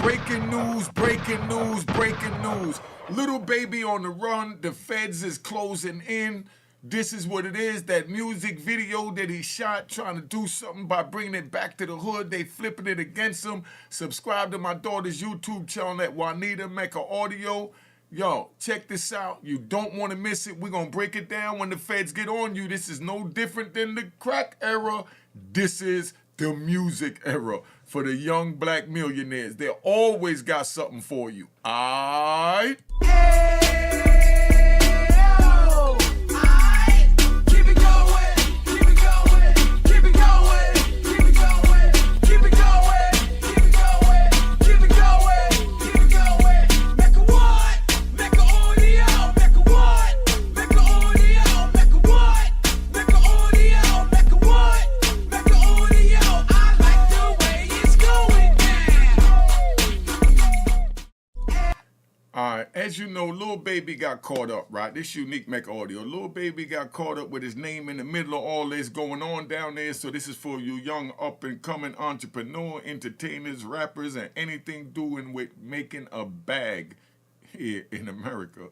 Breaking news, breaking news, breaking news. Lil Baby on the run. The feds is closing in. This is what it is. That music video that he shot trying to do something by bringing it back to the hood. They flipping it against him. Subscribe to my daughter's YouTube channel at Unique Mecca Audio. Yo, check this out. You don't want to miss it. We're going to break it down when the feds get on you. This is no different than the crack era. This is the music era for the young black millionaires. They always got something for you. All right? As you know, Lil Baby got caught up, right? This Unique Mecca Audio. Lil Baby got caught up with his name in the middle of all this going on down there. So this is for you young up-and-coming entrepreneur, entertainers, rappers, and anything doing with making a bag here in America.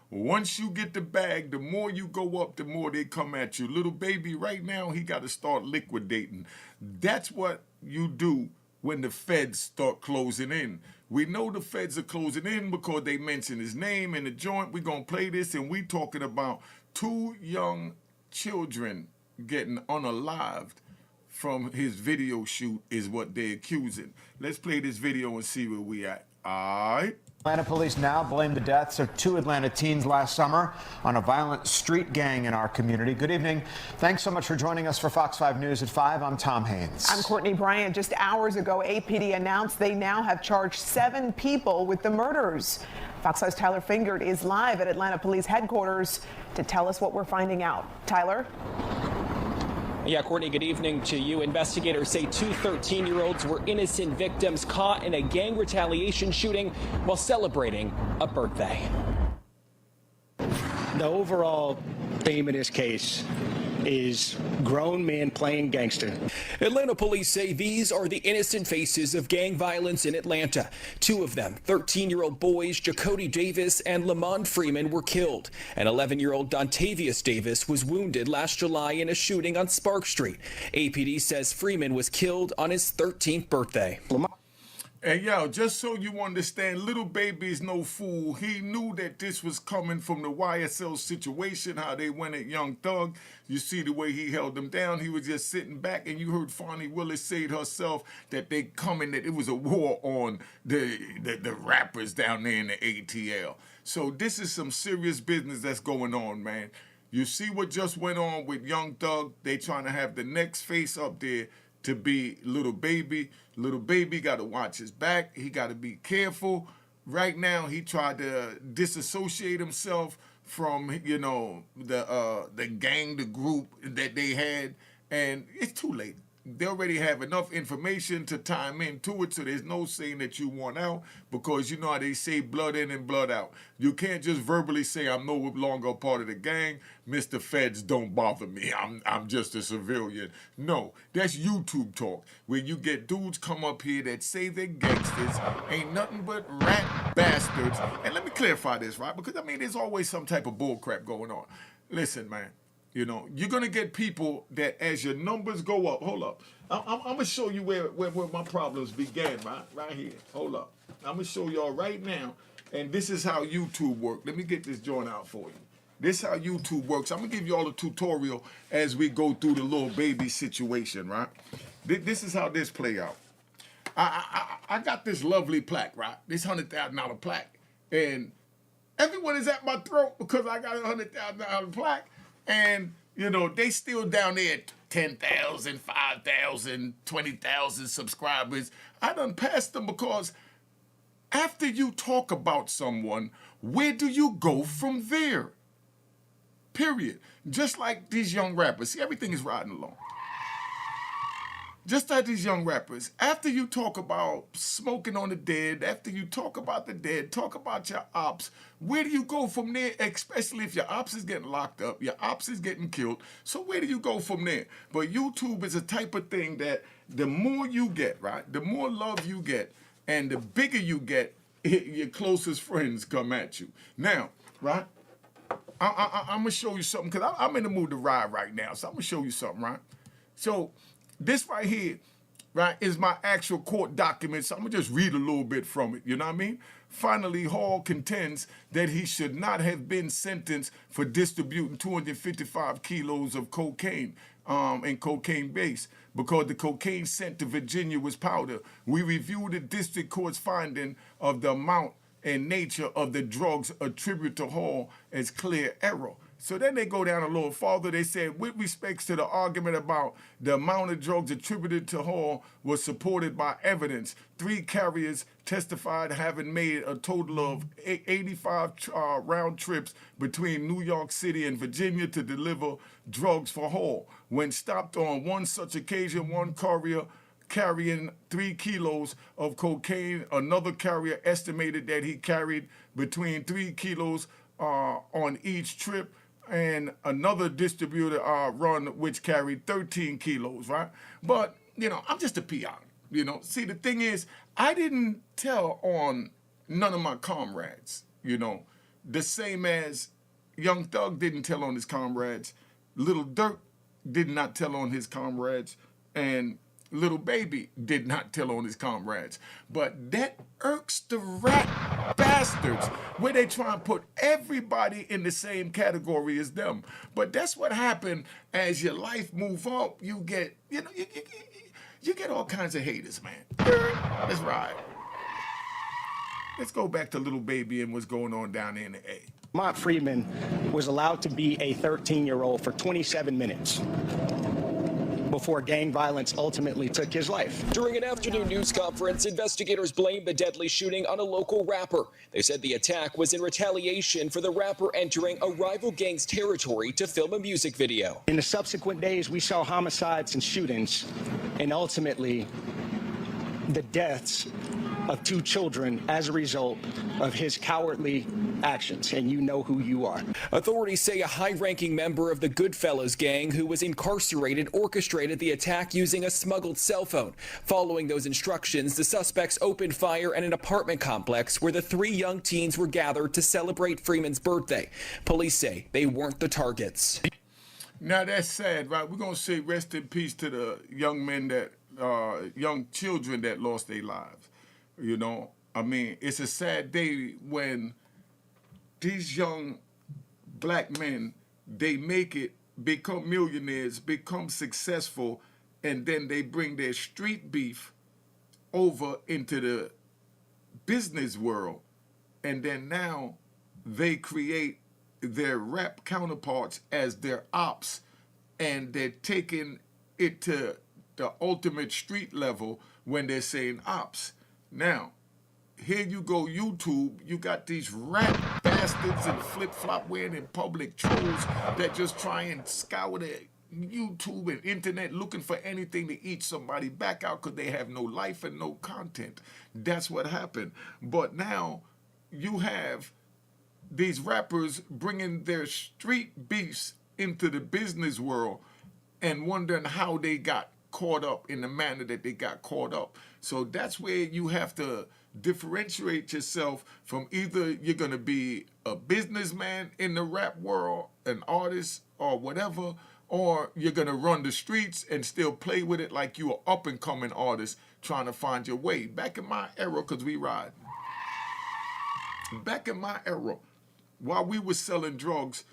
Once you get the bag, the more you go up, the more they come at you. Lil Baby, right now, he got to start liquidating. That's what you do when the feds start closing in. We know the feds are closing in because they mention his name in the joint. We're going to play this, and we talking about 2 young children getting unalived from his video shoot is what they're accusing. Let's play this video and see where we at. All right. Atlanta police now blame the deaths of 2 Atlanta teens last summer on a violent street gang in our community. Good evening. Thanks so much for joining us for Fox 5 News at 5. I'm Tom Haynes. I'm Courtney Bryant. Just hours ago, APD announced they now have charged 7 people with the murders. Fox 5's Tyler Fingert is live at Atlanta Police Headquarters to tell us what we're finding out. Tyler? Yeah, Courtney, good evening to you. Investigators say 2 13-year-olds were innocent victims caught in a gang retaliation shooting while celebrating a birthday. The overall theme in this case is grown men playing gangster. Atlanta police say these are the innocent faces of gang violence in Atlanta. 2 of them, 13-year-old boys Jacody Davis and Lamond Freeman, were killed. And 11-year-old Dontavius Davis was wounded last July in a shooting on Spark Street. APD says Freeman was killed on his 13th birthday. And yo, just so you understand, Lil Baby is no fool. He knew that this was coming from the YSL situation, how they went at Young Thug. You see the way he held them down. He was just sitting back, and you heard Fonnie Willis say it herself that they coming, that it was a war on the rappers down there in the ATL. So this is some serious business that's going on, man. You see what just went on with Young Thug? They trying to have the next face up there to be Lil Baby. Lil Baby got to watch his back. He got to be careful. Right now, he tried to disassociate himself from, you know, the gang, the group that they had, and it's too late. They already have enough information to time into it, so there's no saying that you want out, because you know how they say blood in and blood out. You can't just verbally say, I'm no longer a part of the gang. Mr. Feds, don't bother me. I'm just a civilian. No, that's YouTube talk, where you get dudes come up here that say they're gangsters, ain't nothing but rat bastards. And let me clarify this, right? Because, I mean, there's always some type of bull crap going on. Listen, man. You know, you're going to get people that as your numbers go up, hold up. I'm going to show you where my problems began, right here. Hold up. I'm going to show y'all right now, and this is how YouTube works. Let me get this joint out for you. This is how YouTube works. I'm going to give you all a tutorial as we go through the Lil Baby situation, right? This is how this play out. I got this lovely plaque, right? This $100,000 plaque. And everyone is at my throat because I got a $100,000 plaque. And, you know, they still down there at 10,000, 5,000, 20,000 subscribers. I done passed them because after you talk about someone, where do you go from there? Period. Just like these young rappers. See, everything is riding along. Just like these young rappers, after you talk about smoking on the dead, after you talk about the dead, talk about your ops, where do you go from there, especially if your ops is getting locked up, your ops is getting killed, so where do you go from there? But YouTube is a type of thing that the more you get, right, the more love you get, And the bigger you get, your closest friends come at you. Now, right? I'm gonna show you something because I'm in the mood to ride right now. So I'm gonna show you something, right? So this right here, right, is my actual court document. So I'm gonna just read a little bit from it. You know what I mean? Finally, Hall contends that he should not have been sentenced for distributing 255 kilos of cocaine and cocaine base because the cocaine sent to Virginia was powder. We reviewed the district court's finding of the amount and nature of the drugs attributed to Hall as clear error. So then they go down a little farther. They said, with respects to the argument about the amount of drugs attributed to Hall was supported by evidence. 3 carriers testified having made a total of 85 round trips between New York City and Virginia to deliver drugs for Hall. When stopped on one such occasion, one courier carrying 3 kilos of cocaine. Another carrier estimated that he carried between 3 kilos on each trip, and another distributor run which carried 13 kilos, right? But, you know, I'm just a peon, you know. See, the thing is, I didn't tell on none of my comrades, you know, the same as Young Thug didn't tell on his comrades, Lil Durk did not tell on his comrades, and Lil Baby did not tell on his comrades. But that irks the rat bastards where they try and put everybody in the same category as them. But that's what happened as your life move up. You get, you know, you get all kinds of haters, man. Let's ride. Let's go back to Lil Baby and what's going on down there in the A. Lamont Freeman was allowed to be a 13-year-old for 27 minutes before gang violence ultimately took his life. During an afternoon news conference, investigators blamed the deadly shooting on a local rapper. They said the attack was in retaliation for the rapper entering a rival gang's territory to film a music video. In the subsequent days, we saw homicides and shootings, and ultimately the deaths of 2 children as a result of his cowardly actions, and you know who you are. Authorities say a high-ranking member of the Goodfellas gang who was incarcerated orchestrated the attack using a smuggled cell phone. Following those instructions, the suspects opened fire at an apartment complex where the 3 young teens were gathered to celebrate Freeman's birthday. Police say they weren't the targets. Now that's sad, right? We're gonna say rest in peace to the young men that, young children that lost their lives. You know, I mean, it's a sad day when these young black men, they make it, become millionaires, become successful, and then they bring their street beef over into the business world. And then now they create their rap counterparts as their ops, and they're taking it to the ultimate street level when they're saying ops. Now, here you go, YouTube, you got these rat bastards and flip-flop wearing in public trolls that just try and scour the YouTube and internet looking for anything to eat somebody back out because they have no life and no content. That's what happened. But now you have these rappers bringing their street beefs into the business world and wondering how they got caught up in the manner that they got caught up. So that's where you have to differentiate yourself from either you're going to be a businessman in the rap world, an artist or whatever, or you're going to run the streets and still play with it like you are up-and-coming artist trying to find your way. Back in my era, because we ride. Back in my era, while we were selling drugs,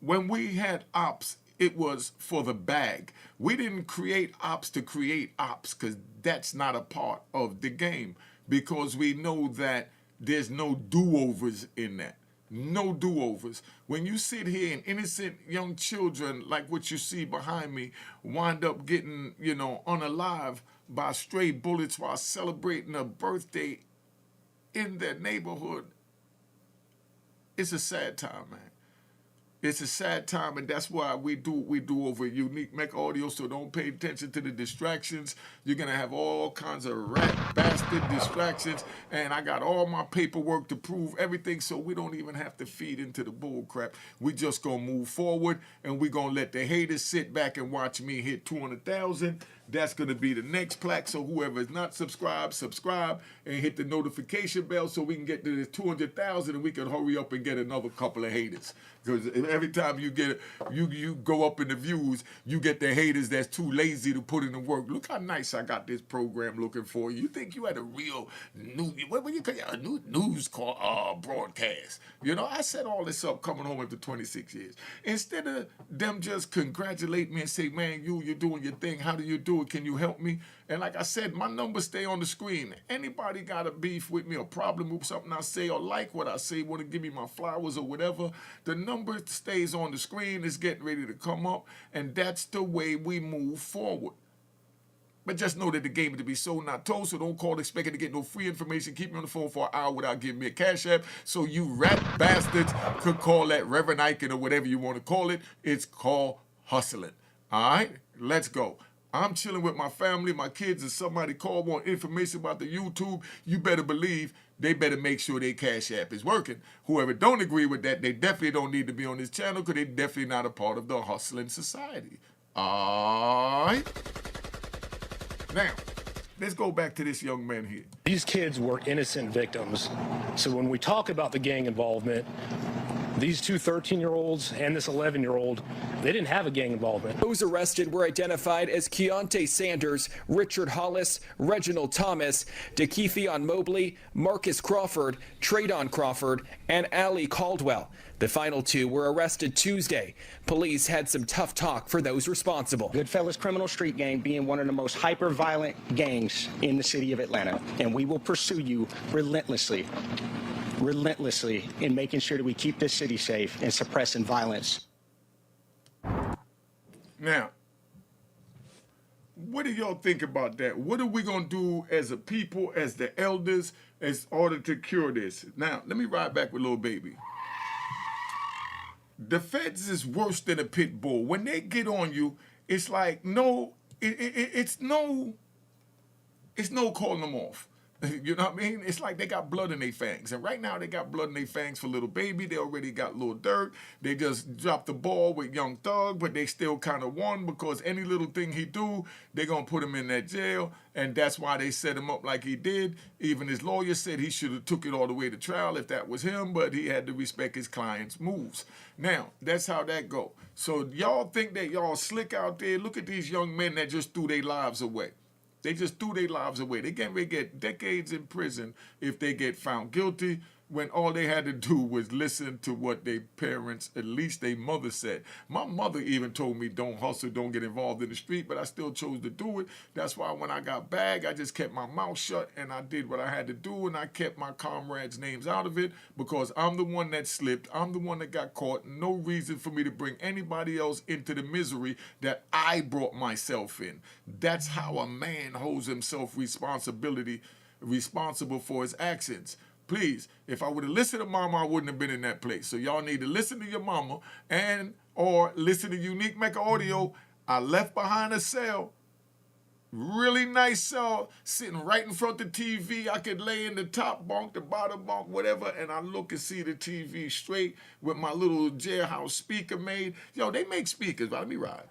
when we had ops, it was for the bag. We didn't create ops to create ops because that's not a part of the game, because we know that there's no do-overs in that. No do-overs. When you sit here and innocent young children, like what you see behind me, wind up getting, you know, unalive by stray bullets while celebrating a birthday in their neighborhood, it's a sad time, man. It's a sad time, and that's why we do what we do over Unique Mecca Audio, so don't pay attention to the distractions. You're going to have all kinds of rat bastard distractions, and I got all my paperwork to prove everything, so we don't even have to feed into the bull crap. We just going to move forward, and we're going to let the haters sit back and watch me hit 200,000, That's going to be the next plaque. So whoever is not subscribed, subscribe and hit the notification bell so we can get to the 200,000 and we can hurry up and get another couple of haters. Because every time you get you go up in the views, you get the haters that's too lazy to put in the work. Look how nice I got this program looking for you. You think you had a real what you call it, a news call broadcast? You know, I set all this up coming home after 26 years. Instead of them just congratulate me and say, man, you're doing your thing. How do you do it? Can you help me? And like I said, my numbers stay on the screen. Anybody got a beef with me or problem with something I say or like what I say, want to give me my flowers or whatever, the number stays on the screen. It's getting ready to come up. And that's the way we move forward. But just know that the game is to be sold, not told. So don't call expecting to get no free information. Keep me on the phone for an hour without giving me a cash app. So you rat bastards could call that Reverend Icon or whatever you want to call it. It's called hustling. All right? Let's go. I'm chilling with my family, my kids, and somebody call, want information about the YouTube. You better believe they better make sure their cash app is working. Whoever don't agree with that, they definitely don't need to be on this channel because they're definitely not a part of the hustling society. All right? Now, let's go back to this young man here. These kids were innocent victims. So when we talk about the gang involvement, these two 13-year-olds and this 11-year-old, they didn't have a gang involvement. Those arrested were identified as Keontae Sanders, Richard Hollis, Reginald Thomas, DeKeithion Mobley, Marcus Crawford, Tradon Crawford, and Allie Caldwell. The final two were arrested Tuesday. Police had some tough talk for those responsible. Goodfellas Criminal Street Gang being one of the most hyper-violent gangs in the city of Atlanta. And we will pursue you relentlessly in making sure that we keep this city safe and suppressing violence. Now, what do y'all think about that? What are we going to do as a people, as the elders, in order to cure this? Now, let me ride back with Lil Baby. The feds is worse than a pit bull. When they get on you, it's like it's no calling them off. You know what I mean? It's like they got blood in their fangs. And right now they got blood in their fangs for Lil Baby. They already got Lil Durk. They just dropped the ball with Young Thug, but they still kind of won because any little thing he do, they're going to put him in that jail. And that's why they set him up like he did. Even his lawyer said he should have took it all the way to trial if that was him, but he had to respect his client's moves. Now, that's how that go. So y'all think that y'all slick out there? Look at these young men that just threw their lives away. They just threw their lives away. They can't get decades in prison if they get found guilty when all they had to do was listen to what their parents, at least their mother, said. My mother even told me don't hustle, don't get involved in the street, but I still chose to do it. That's why when I got bagged, I just kept my mouth shut and I did what I had to do and I kept my comrades' names out of it because I'm the one that slipped. I'm the one that got caught. No reason for me to bring anybody else into the misery that I brought myself in. That's how a man holds himself responsible for his actions. Please, if I would have listened to mama, I wouldn't have been in that place. So y'all need to listen to your mama and or listen to Unique Mecca Audio. I left behind a cell, really nice cell, sitting right in front of the TV. I could lay in the top bunk, the bottom bunk, whatever, and I look and see the TV straight with my little jailhouse speaker made. Yo, they make speakers. Let me ride.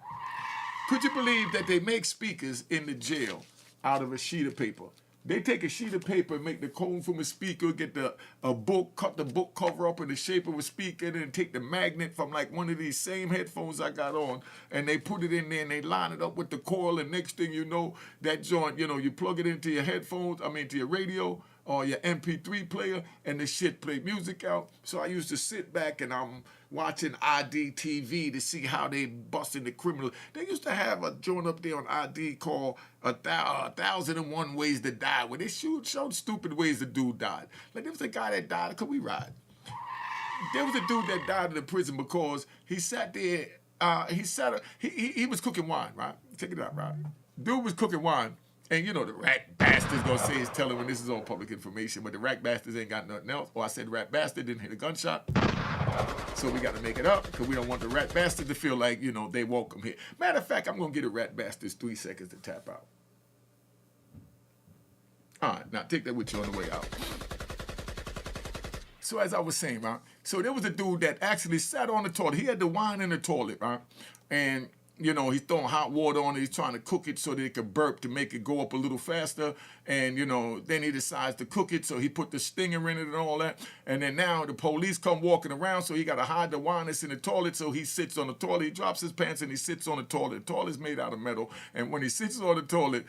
Could you believe that they make speakers in the jail out of a sheet of paper? They take a sheet of paper, make the cone from a speaker, get a book, cut the book cover up in the shape of a speaker, and then take the magnet from like one of these same headphones I got on, and they put it in there and they line it up with the coil, and next thing you know, that joint, you plug it into your headphones, to your radio or your MP3 player, and the shit play music out. So I used to sit back and I'm watching ID TV to see how they busting the criminal. They used to have a joint up there on ID called 1,001 Ways to Die, where they showed stupid ways the dude died. Like there was a guy that died. Could we ride? There was a dude that died in the prison because he sat there. He was cooking wine, right? Check it out, right? Dude was cooking wine. And the rat bastard's gonna say it's telling when this is all public information, but the rat bastards ain't got nothing else. Or I said rat bastard didn't hit a gunshot. So we gotta make it up because we don't want the rat bastard to feel like, they welcome here. Matter of fact, I'm gonna get a rat bastards 3 seconds to tap out. All right, now take that with you on the way out. So as I was saying, right? So there was a dude that actually sat on the toilet. He had the wine in the toilet, right? And he's throwing hot water on it. He's trying to cook it so that it can burp to make it go up a little faster. And, then he decides to cook it. So he put the stinger in it and all that. And then now the police come walking around. So he got to hide the wine that's in the toilet. So he sits on the toilet. He drops his pants and he sits on the toilet. The toilet's made out of metal. And when he sits on the toilet,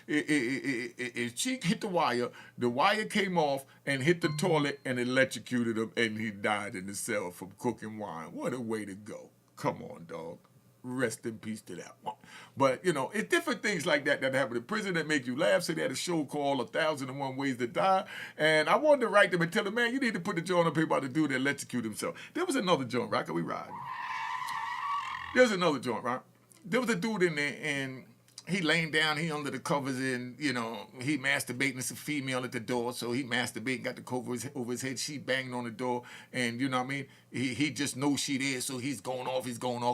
his cheek hit the wire came off and hit the toilet and electrocuted him. And he died in the cell from cooking wine. What a way to go. Come on, dog. Rest in peace to that one. But, it's different things like that happen in prison that make you laugh. So they had a show called 1,001 Ways to Die. And I wanted to write them and tell them, man, you need to put the joint up here about the dude that electrocuted himself. There was another joint, right? Can we ride? There was another joint, right? There was a dude in there, and he laying down, he under the covers, and, he masturbating. It's a female at the door, so he masturbating, got the cover over his head. She banging on the door, and, you know what I mean? He just knows she there, so he's going off.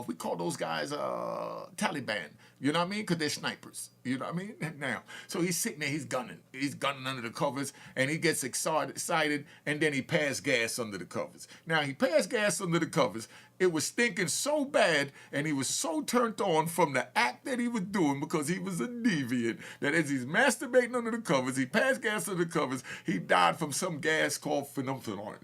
We call those guys Taliban, you know what I mean? Because they're snipers, you know what I mean? Now, so he's sitting there, he's gunning under the covers, and he gets excited, and then he passed gas under the covers. Now, he passed gas under the covers. It was stinking so bad, and he was so turned on from the act that he was doing because he was a deviant, that as he's masturbating under the covers, he passed gas under the covers, he died from some gas called phenolphthalein.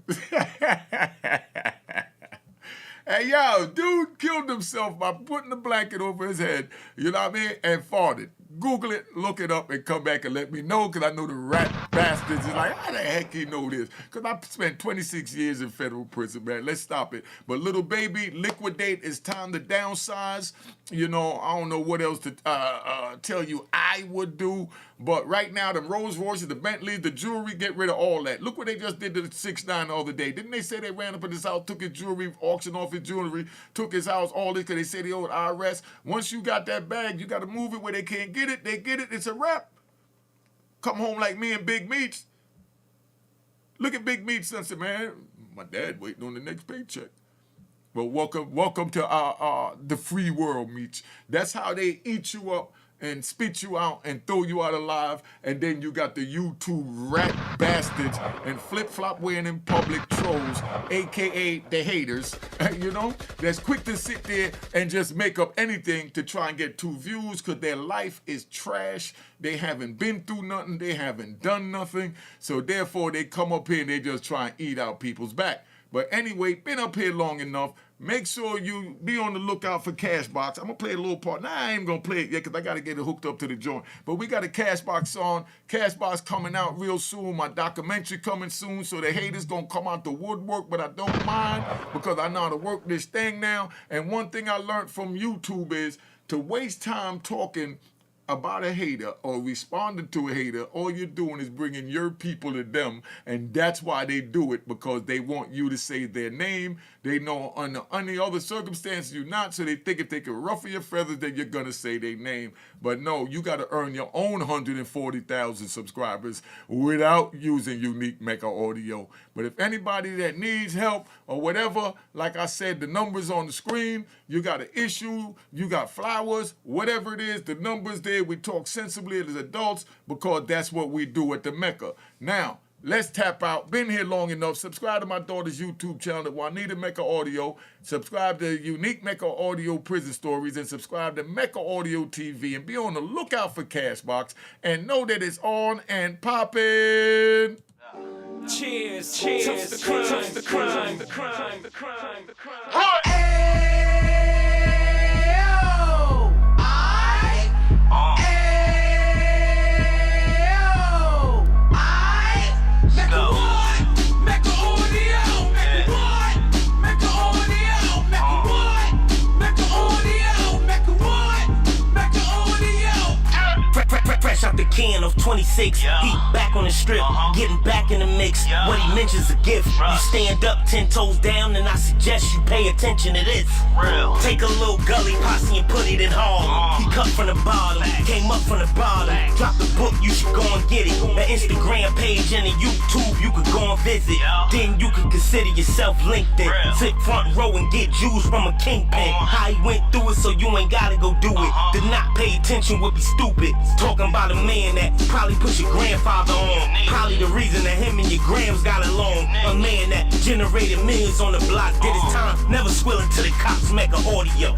Hey, yo, dude killed himself by putting a blanket over his head, you know what I mean, and farted. Google it, look it up, and come back and let me know, because I know the rat bastards is like, how the heck he know this? Because I spent 26 years in federal prison, man. Let's stop it. But Lil Baby, liquidate. It's time to downsize. I don't know what else to tell you I would do. But right now, the Rolls Royces, the Bentleys, the jewelry, get rid of all that. Look what they just did to the 6ix9ine the other day. Didn't they say they ran up in his house, took his jewelry, auctioned off his jewelry, took his house, all this, because they said they owed IRS. Once you got that bag, you got to move it where they can't get it. They get it. It's a wrap. Come home like me and Big Meats. Look at Big Meats and say, man, my dad waiting on the next paycheck. Well, welcome to the free world, Meats. That's how they eat you up and spit you out and throw you out alive, and then you got the YouTube rat bastards and flip-flop wearing in public trolls, aka the haters, that's quick to sit there and just make up anything to try and get 2 views, because their life is trash. They haven't been through nothing. They haven't done nothing. So therefore, they come up here and they just try and eat out people's back. But anyway, been up here long enough. Make sure you be on the lookout for Cashbox. I'm going to play a little part. Now, I ain't going to play it yet because I got to get it hooked up to the joint. But we got a Cashbox song. Cashbox coming out real soon. My documentary coming soon. So the haters going to come out the woodwork. But I don't mind because I know how to work this thing now. And one thing I learned from YouTube is to waste time talking about a hater or responding to a hater, all you're doing is bringing your people to them, and that's why they do it, because they want you to say their name. They know under any other circumstances you're not, so they think if they can ruffle your feathers that you're going to say their name. But no, you got to earn your own 140,000 subscribers without using Unique Mecca Audio. But if anybody that needs help or whatever, like I said, the numbers on the screen, you got an issue, you got flowers, whatever it is, the numbers there. We talk sensibly as adults because that's what we do at the Mecca. Now, let's tap out. Been here long enough. Subscribe to my daughter's YouTube channel, Juanita Mecca Audio. Subscribe to Unique Mecca Audio Prison Stories, and subscribe to Mecca Audio TV. And be on the lookout for Cashbox. And know that it's on and popping. Cheers, cheers, the crime, the crime, the crime, the crime, the crime. Out the can of 26, he back on the strip, getting back in the mix. What he mentions a gift. You stand up 10 toes down, and I suggest you pay attention to this. Take a little gully posse and put it in Harlem. He cut from the bottom, came up from the bottom. Drop the book, you should go and get it. The Instagram page and the YouTube, you could go and visit. Then you could consider yourself LinkedIn. Sit front row and get Jews from a kingpin. How he went through it, so you ain't gotta go do it. To not pay attention would be stupid. Talking about a man that probably put your grandfather on. Probably the reason that him and your grams got along. A man that generated millions on the block, did his time, never swilling to the cops. Mecca Audio.